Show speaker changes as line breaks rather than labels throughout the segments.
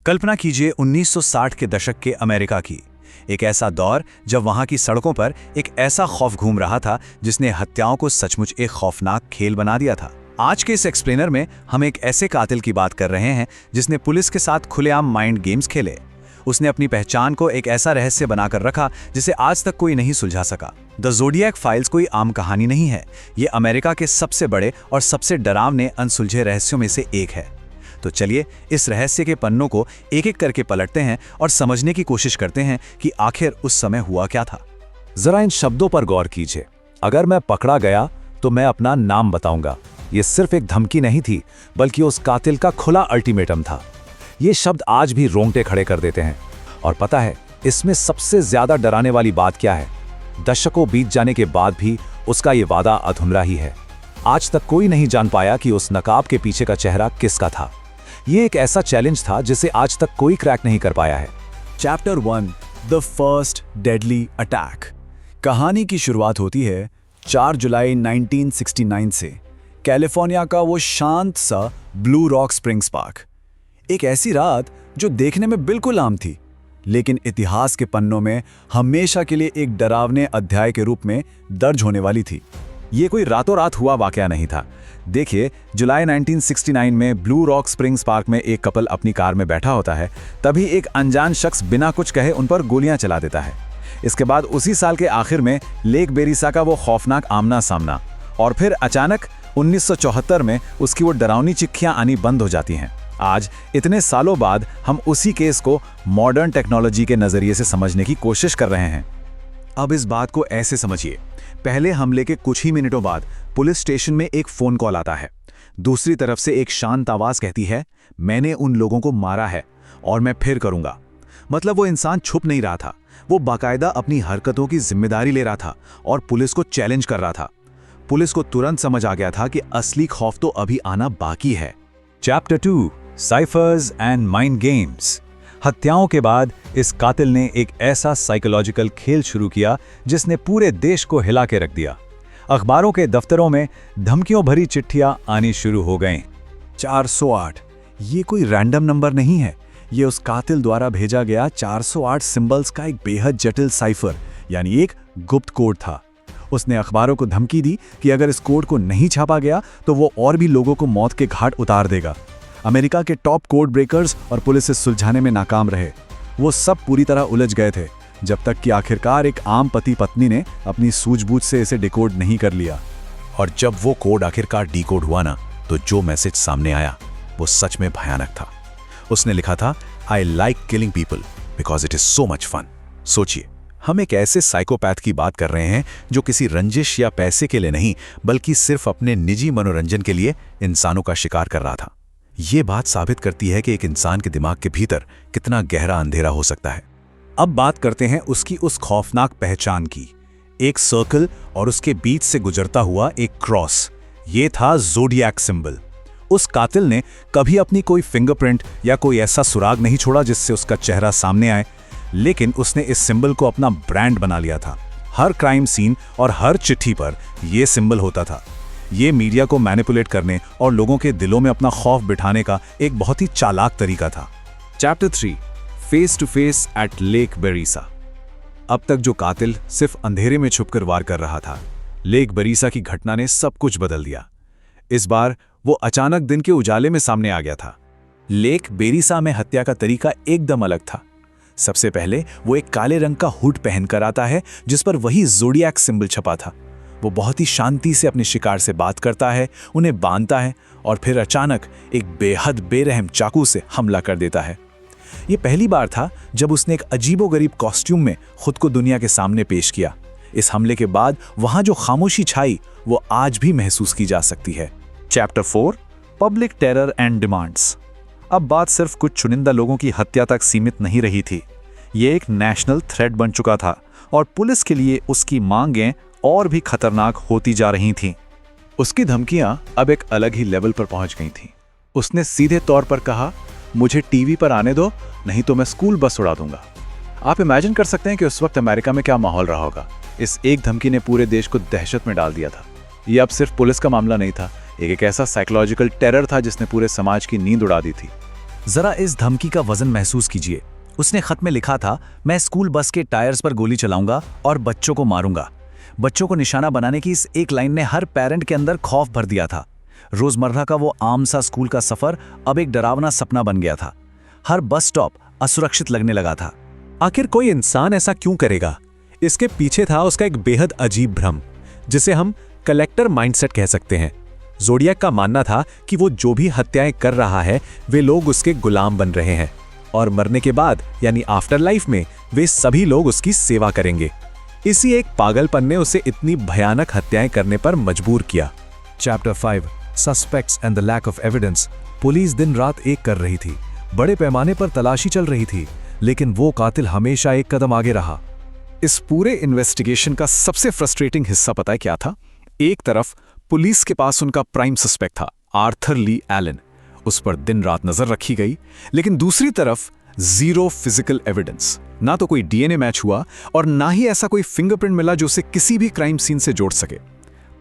कल्पना कीजिए 1960 के दशक के अमेरिका की। एक ऐसा दौर जब वहां की सड़कों पर एक ऐसा खौफ घूम रहा था जिसने हत्याओं को सचमुच एक खौफनाक खेल बना दिया था। आज के इस एक्सप्लेनर में हम एक ऐसे कातिल की बात कर रहे हैं जिसने पुलिस के साथ खुलेआम माइंड गेम्स खेले। उसने अपनी पहचान को एक ऐसा रहस्य बनाकर रखा जिसे आज तक कोई नहीं सुलझा सका। द ज़ोडिएक फाइल्स कोई आम कहानी नहीं है, ये अमेरिका के सबसे बड़े और सबसे डरावने अनसुलझे रहस्यों में से एक है। तो चलिए इस रहस्य के पन्नों को एक एक करके पलटते हैं और समझने की कोशिश करते हैं कि आखिर उस समय हुआ क्या था।
जरा इन शब्दों पर गौर कीजिए। अगर मैं पकड़ा गया तो मैं अपना नाम बताऊंगा। ये सिर्फ एक धमकी नहीं थी, बल्कि उस कातिल का खुला अल्टीमेटम था। ये शब्द आज भी रोंगटे खड़े कर देते हैं। और पता है इसमें सबसे ज्यादा डराने वाली बात क्या है? दशकों बीत जाने के बाद भी उसका ये वादा अधूरा ही है। आज तक कोई नहीं जान पाया कि उस नकाब के पीछे का चेहरा किसका था। ये एक ऐसा चैलेंज था जिसे आज तक कोई क्रैक नहीं कर पाया है।
Chapter 1 the first deadly attack. कहानी की शुरुआत होती है 4 जुलाई 1969 से कैलिफोर्निया का वो शांत सा ब्लू रॉक स्प्रिंग्स पार्क। एक ऐसी रात जो देखने में बिल्कुल आम थी, लेकिन इतिहास के पन्नों में हमेशा के लिए एक डरावने अध्याय के रूप में दर्ज होने वाली थी। ये कोई रातों रात हुआ वाकया नहीं था। देखिए, जुलाई 1969 में ब्लू रॉक स्प्रिंग्स पार्क में एक कपल अपनी कार में बैठा होता है, तभी एक अनजान शख्स बिना कुछ कहे उन पर गोलियां चला देता है। इसके बाद उसी साल के आखिर में लेक बेरिसा का वो खौफनाक आमना सामना, और फिर अचानक 1974 में उसकी वो डरावनी चिट्ठियां आनी बंद हो जाती हैं। आज इतने सालों बाद हम उसी केस को मॉडर्न टेक्नोलॉजी के नजरिए से समझने की कोशिश कर रहे हैं। अब इस बात को ऐसे समझिए, पहले हमले के कुछ ही मिनटों बाद पुलिस स्टेशन में एक फोन कॉल आता है। दूसरी तरफ से एक शांत आवाज कहती है, मैंने उन लोगों को मारा है और मैं फिर करूंगा। मतलब वो इंसान छुप नहीं रहा था, वो बाकायदा अपनी हरकतों की जिम्मेदारी ले रहा था और पुलिस को चैलेंज कर रहा था। पुलिस को तुरंत समझ आ गया था कि असली खौफ तो अभी आना बाकी है।
Chapter 2 ciphers and mind games. हत्याओं के बाद इस कातिल ने एक ऐसा साइकोलॉजिकल खेल शुरू किया जिसने पूरे देश को हिला के रख दिया। अखबारों के दफ्तरों में धमकियों भरी चिट्ठियां आनी शुरू हो गईं।
408 ये कोई रैंडम नंबर नहीं है, ये उस कातिल द्वारा भेजा गया 408 सिंबल्स का एक बेहद जटिल साइफर यानी एक गुप्त कोड था। उसने अखबारों को धमकी दी कि अगर इस कोड को नहीं छापा गया तो वो और भी लोगों को मौत के घाट उतार देगा। अमेरिका के टॉप कोड ब्रेकर्स और पुलिस इसे सुलझाने में नाकाम रहे। वो सब पूरी तरह उलझ गए थे, जब तक कि आखिरकार एक आम पति पत्नी ने अपनी सूझबूझ से इसे डिकोड नहीं कर लिया।
और जब वो कोड आखिरकार डिकोड हुआ ना, तो जो मैसेज सामने आया वो सच में भयानक था। उसने लिखा था, I like killing people because it is so much fun. सोचिए, हम एक ऐसे साइकोपैथ की बात कर रहे हैं जो किसी रंजिश या पैसे के लिए नहीं, बल्कि सिर्फ अपने निजी मनोरंजन के लिए इंसानों का शिकार कर रहा था। ये बात साबित करती है कि एक इंसान के दिमाग के भीतर कितना गहरा अंधेरा हो सकता है।
अब बात करते हैं उसकी उस खौफनाक पहचान की। एक सर्कल और उसके बीच से गुजरता हुआ एक क्रॉस, ये था ज़ोडिएक सिंबल। उस कातिल ने कभी अपनी कोई फिंगरप्रिंट या कोई ऐसा सुराग नहीं छोड़ा जिससे उसका चेहरा सामने आए, लेकिन उसने इस सिंबल को अपना ब्रांड बना लिया था। हर क्राइम सीन और हर चिट्ठी पर यह सिंबल होता था। ये मीडिया को मैनिपुलेट करने और लोगों के दिलों में अपना खौफ बिठाने का एक बहुत ही चालाक तरीका था। Chapter 3 face to face at Lake Berryessa. अब तक जो कातिल सिर्फ अंधेरे में छुपकर वार कर रहा था, लेक बेरिसा की घटना ने सब कुछ बदल दिया। इस बार वो अचानक दिन के उजाले में सामने आ गया था। लेक बेरिसा में हत्या का तरीका एकदम अलग था। सबसे पहले वो एक काले रंग का हुड पहनकर आता है जिस पर वही ज़ोडिएक सिंबल छपा था। वो बहुत ही शांति से अपने शिकार से बात करता है, उन्हें बांधता है और फिर अचानक एक बेहद बेरहम चाकू से हमला कर देता है। ये पहली बार था जब उसने एक अजीबोगरीब कॉस्ट्यूम में खुद को दुनिया के सामने पेश किया। इस हमले के बाद वहां जो खामोशी छाई वो आज भी महसूस की जा सकती है। Chapter 4 public terror and demands. अब बात सिर्फ कुछ चुनिंदा लोगों की हत्या तक सीमित नहीं रही थी, ये एक नेशनल थ्रेट बन चुका था और पुलिस के लिए उसकी मांगें और भी खतरनाक होती जा रही थीं। उसकी धमकियां अब एक अलग ही लेवल पर पहुंच गई थीं। उसने सीधे तौर पर कहा, मुझे टीवी पर आने दो, नहीं तो मैं स्कूल बस उड़ा दूंगा। आप इमेजिन कर सकते हैं कि उस वक्त अमेरिका में क्या माहौल रहा होगा। इस एक धमकी ने पूरे देश को दहशत में डाल दिया था। ये अब सिर्फ पुलिस का मामला नहीं था, एक ऐसा साइकोलॉजिकल टेरर था जिसने पूरे समाज की नींद उड़ा दी थी। जरा इस धमकी का वजन महसूस कीजिए। उसने खत में लिखा था, मैं स्कूल बस के टायर्स पर गोली चलाऊंगा और बच्चों को मारूंगा। बच्चों को निशाना बनाने की इस एक लाइन ने हर पेरेंट के अंदर खौफ भर दिया था। रोजमर्रा का वो आम सा स्कूल का सफर अब एक डरावना सपना बन गया था। हर बस स्टॉप असुरक्षित लगने लगा था।
आखिर कोई इंसान ऐसा क्यों करेगा? इसके पीछे था उसका एक बेहद अजीब भ्रम, जिसे हम कलेक्टर माइंडसेट कह सकते हैं। ज़ोडिएक का मानना था कि वो जो भी हत्याएं कर रहा है वे लोग उसके गुलाम बन रहे हैं और मरने के बाद यानी आफ्टर लाइफ में वे सभी लोग उसकी सेवा करेंगे। इसी एक पागलपन ने उसे इतनी भयानक हत्याएं करने पर मजबूर किया। Chapter 5 suspects and the lack of evidence. Police दिन रात एक कर रही थी, बड़े पैमाने पर तलाशी चल रही थी, लेकिन वो कातिल हमेशा एक कदम आगे रहा। इस पूरे इन्वेस्टिगेशन का सबसे फ्रस्ट्रेटिंग हिस्सा पता है क्या था? एक तरफ पुलिस के पास उनका प्राइम सस्पेक्ट था, आर्थर ली एलन। उस पर दिन रात नजर रखी गई, लेकिन दूसरी तरफ जीरो फिजिकल एविडेंस। ना तो कोई डीएनए मैच हुआ और ना ही ऐसा कोई फिंगरप्रिंट मिला जो उसे किसी भी क्राइम सीन से जोड़ सके।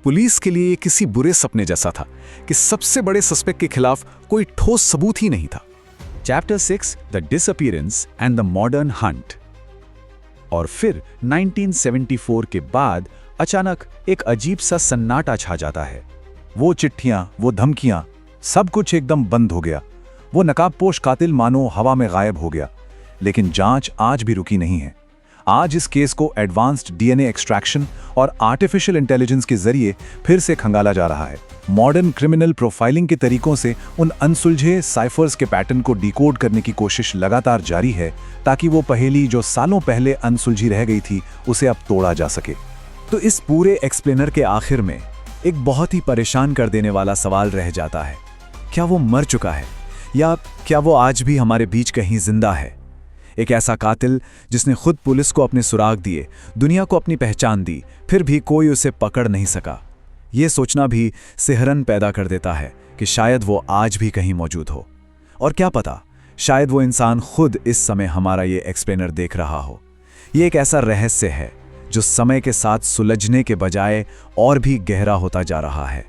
पुलिस के लिए ये किसी बुरे सपने जैसा था कि सबसे बड़े सस्पेक्ट के खिलाफ कोई ठोस सबूत ही नहीं था। Chapter 6 the disappearance and the modern Hunt. और फिर 1974 के बाद अचानक एक अजीब सा सन्नाटा छा जाता है।
वो चिट्ठियां, वो धमकियां, सब कुछ एकदम बंद हो गया। वो नकाबपोश कातिल मानो हवा में गायब हो गया। लेकिन जांच आज भी रुकी नहीं है। आज इस केस को एडवांस्ड डीएनए एक्सट्रैक्शन और आर्टिफिशियल इंटेलिजेंस के जरिए फिर से खंगाला जा रहा है। मॉडर्न क्रिमिनल प्रोफाइलिंग के तरीकों से उन अनसुलझे साइफर्स के पैटर्न को डिकोड करने की कोशिश लगातार जारी है, ताकि वो पहेली जो सालों पहले अनसुलझी रह गई थी उसे अब तोड़ा जा सके। तो इस पूरे एक्सप्लेनर के आखिर में एक बहुत ही परेशान कर देने वाला सवाल रह जाता है, क्या वो मर चुका है या क्या वो आज भी हमारे बीच कहीं जिंदा है? एक ऐसा कातिल जिसने खुद पुलिस को अपने सुराग दिए, दुनिया को अपनी पहचान दी, फिर भी कोई उसे पकड़ नहीं सका। ये सोचना भी सिहरन पैदा कर देता है कि शायद वो आज भी कहीं मौजूद हो। और क्या पता, शायद वो इंसान खुद इस समय हमारा ये एक्सप्लेनर देख रहा हो। ये एक ऐसा रहस्य है जो समय के साथ सुलझने के बजाय और भी गहरा होता जा रहा है।